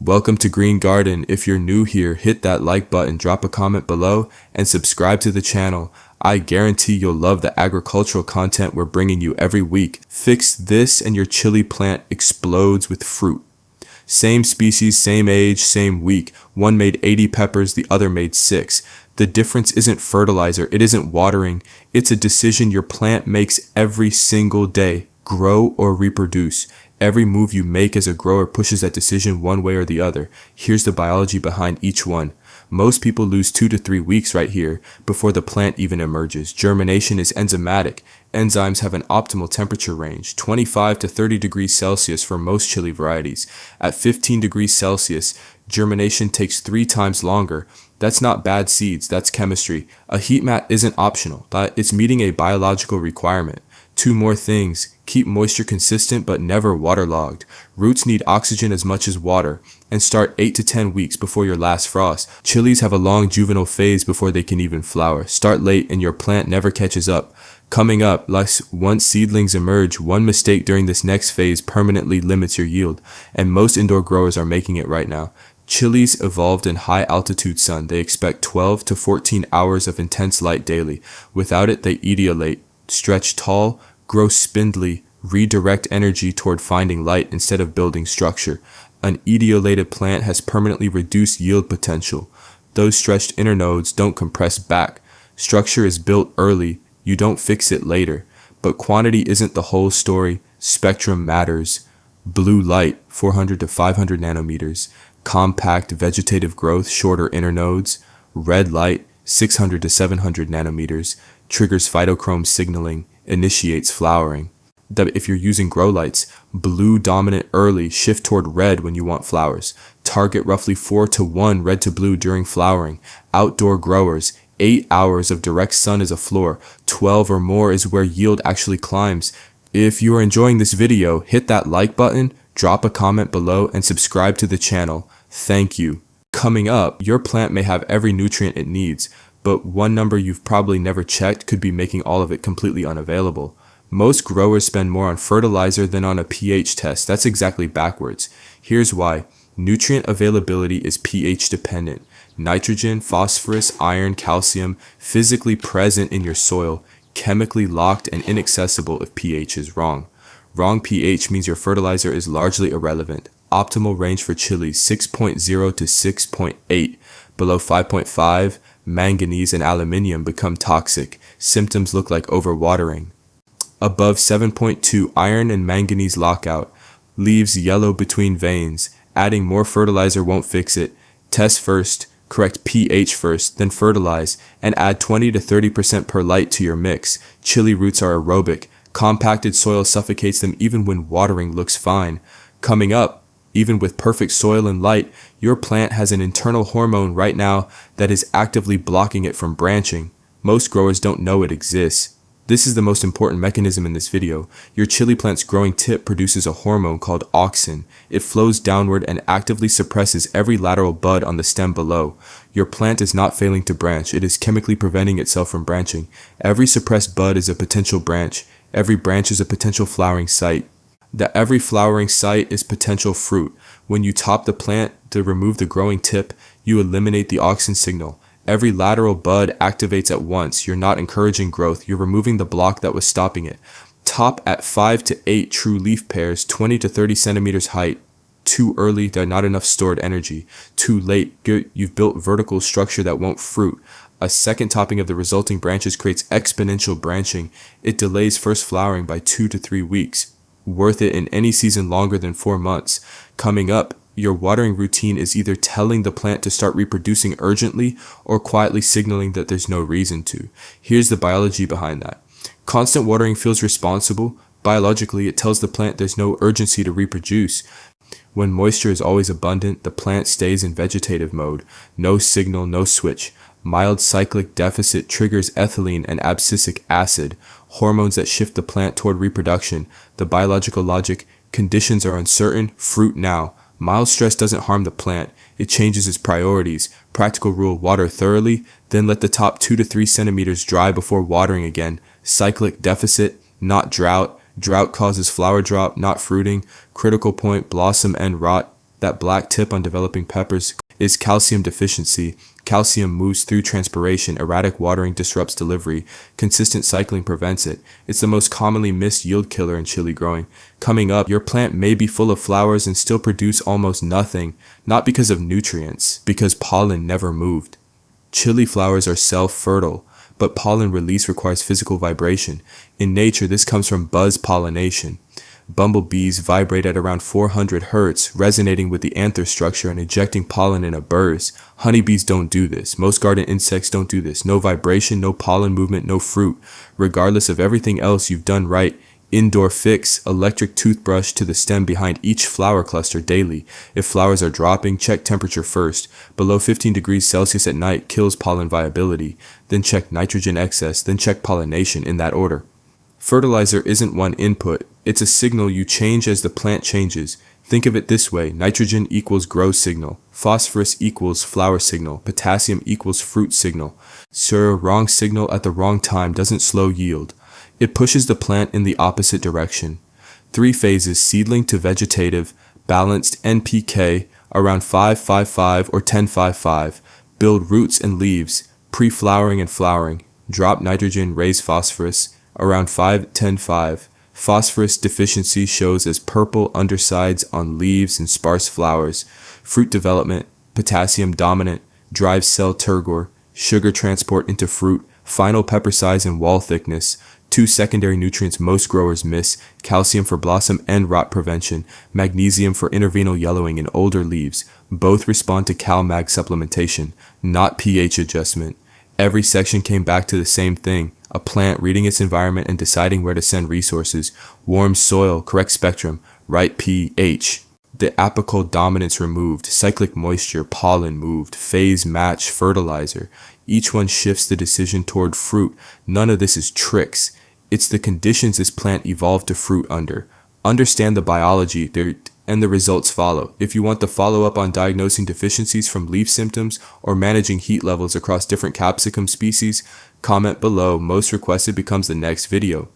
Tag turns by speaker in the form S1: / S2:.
S1: Welcome to Green Garden. If you're new here, hit that like button, drop a comment below, and subscribe to the channel. I guarantee you'll love the agricultural content we're bringing you every week. Fix this and your chili plant explodes with fruit. Same species, same age, same week. One made 80 peppers, the other made 6. The difference isn't fertilizer, it isn't watering. It's a decision your plant makes every single day. Grow or reproduce. Every move you make as a grower pushes that decision one way or the other. Here's the biology behind each one. Most people lose 2 to 3 weeks right here before the plant even emerges. Germination is enzymatic. Enzymes have an optimal temperature range, 25 to 30 degrees Celsius for most chili varieties. At 15 degrees Celsius, germination takes 3 times longer. That's not bad seeds, that's chemistry. A heat mat isn't optional, it's meeting a biological requirement. 2 more things. Keep moisture consistent but never waterlogged. Roots need oxygen as much as water, and start 8 to 10 weeks before your last frost. Chilies have a long juvenile phase before they can even flower. Start late and your plant never catches up. Coming up, once seedlings emerge, one mistake during this next phase permanently limits your yield, and most indoor growers are making it right now. Chilies evolved in high altitude sun. They expect 12 to 14 hours of intense light daily. Without it, they etiolate, stretch tall, grow spindly, redirect energy toward finding light instead of building structure. An etiolated plant has permanently reduced yield potential. Those stretched internodes don't compress back. Structure is built early, you don't fix it later. But quantity isn't the whole story. Spectrum matters. Blue light, 400 to 500 nanometers. Compact vegetative growth, shorter internodes. Red light, 600 to 700 nanometers. Triggers phytochrome signaling, initiates flowering. If you're using grow lights, blue dominant early, shift toward red when you want flowers. Target roughly 4 to 1 red to blue during flowering. Outdoor growers, 8 hours of direct sun is a floor. 12 or more is where yield actually climbs. If you are enjoying this video, hit that like button, drop a comment below, and subscribe to the channel. Thank you. Coming up, your plant may have every nutrient it needs, but one number you've probably never checked could be making all of it completely unavailable. Most growers spend more on fertilizer than on a pH test. That's exactly backwards. Here's why. Nutrient availability is pH dependent. Nitrogen, phosphorus, iron, calcium, physically present in your soil, chemically locked and inaccessible if pH is wrong. Wrong pH means your fertilizer is largely irrelevant. Optimal range for chilies, 6.0 to 6.8. Below 5.5, manganese and aluminium become toxic. Symptoms look like overwatering. Above 7.2, iron and manganese lockout. Leaves yellow between veins. Adding more fertilizer won't fix it. Test first, correct pH first, then fertilize, and add 20 to 30% perlite to your mix. Chili roots are aerobic. Compacted soil suffocates them even when watering looks fine. Coming up, even with perfect soil and light, your plant has an internal hormone right now that is actively blocking it from branching. Most growers don't know it exists. This is the most important mechanism in this video. Your chili plant's growing tip produces a hormone called auxin. It flows downward and actively suppresses every lateral bud on the stem below. Your plant is not failing to branch. It is chemically preventing itself from branching. Every suppressed bud is a potential branch. Every branch is a potential flowering site. Every flowering site is potential fruit. When you top the plant to remove the growing tip, you eliminate the auxin signal. Every lateral bud activates at once. You're not encouraging growth. You're removing the block that was stopping it. Top at 5 to 8 true leaf pairs, 20 to 30 centimeters height. Too early, there's not enough stored energy. Too late, you've built vertical structure that won't fruit. A second topping of the resulting branches creates exponential branching. It delays first flowering by 2 to 3 weeks. Worth it in any season longer than 4 months. Coming up, your watering routine is either telling the plant to start reproducing urgently or quietly signaling that there's no reason to. Here's the biology behind that. Constant watering feels responsible. Biologically, it tells the plant there's no urgency to reproduce. When moisture is always abundant, the plant stays in vegetative mode. No signal, no switch. Mild cyclic deficit triggers ethylene and abscisic acid, hormones that shift the plant toward reproduction. The biological logic, conditions are uncertain, fruit now. Mild stress doesn't harm the plant, it changes its priorities. Practical rule, water thoroughly, then let the top 2 to 3 centimeters dry before watering again. Cyclic deficit, not drought. Drought causes flower drop, not fruiting. Critical point, blossom end rot. That black tip on developing peppers is calcium deficiency. Calcium moves through transpiration, erratic watering disrupts delivery, consistent cycling prevents it. It's the most commonly missed yield killer in chili growing. Coming up, your plant may be full of flowers and still produce almost nothing, not because of nutrients, because pollen never moved. Chili flowers are self-fertile, but pollen release requires physical vibration. In nature, this comes from buzz pollination. Bumblebees vibrate at around 400 Hz, resonating with the anther structure and ejecting pollen in a burst. Honeybees don't do this. Most garden insects don't do this. No vibration, no pollen movement, no fruit. Regardless of everything else you've done right, indoor fix, electric toothbrush to the stem behind each flower cluster daily. If flowers are dropping, check temperature first. Below 15 degrees Celsius at night kills pollen viability. Then check nitrogen excess, then check pollination in that order. Fertilizer isn't one input. It's a signal you change as the plant changes. Think of it this way: nitrogen equals growth signal, phosphorus equals flower signal, potassium equals fruit signal. Sir, wrong signal at the wrong time doesn't slow yield. It pushes the plant in the opposite direction. 3 phases: seedling to vegetative, balanced NPK around 5-5-5 or 10-5-5. Build roots and leaves, pre-flowering and flowering. Drop nitrogen, raise phosphorus around 5-10-5. Phosphorus deficiency shows as purple undersides on leaves and sparse flowers. Fruit development, potassium dominant, drives cell turgor, sugar transport into fruit, final pepper size and wall thickness. 2 secondary nutrients most growers miss: calcium for blossom and rot prevention, magnesium for interveinal yellowing in older leaves. Both respond to CalMag supplementation, not pH adjustment. Every section came back to the same thing: a plant reading its environment and deciding where to send resources. Warm soil, correct spectrum, right pH. The apical dominance removed, cyclic moisture, pollen moved, phase match, fertilizer. Each one shifts the decision toward fruit. None of this is tricks. It's the conditions this plant evolved to fruit under. Understand the biology and the results follow. If you want the follow-up on diagnosing deficiencies from leaf symptoms or managing heat levels across different capsicum species, comment below. Most requested becomes the next video.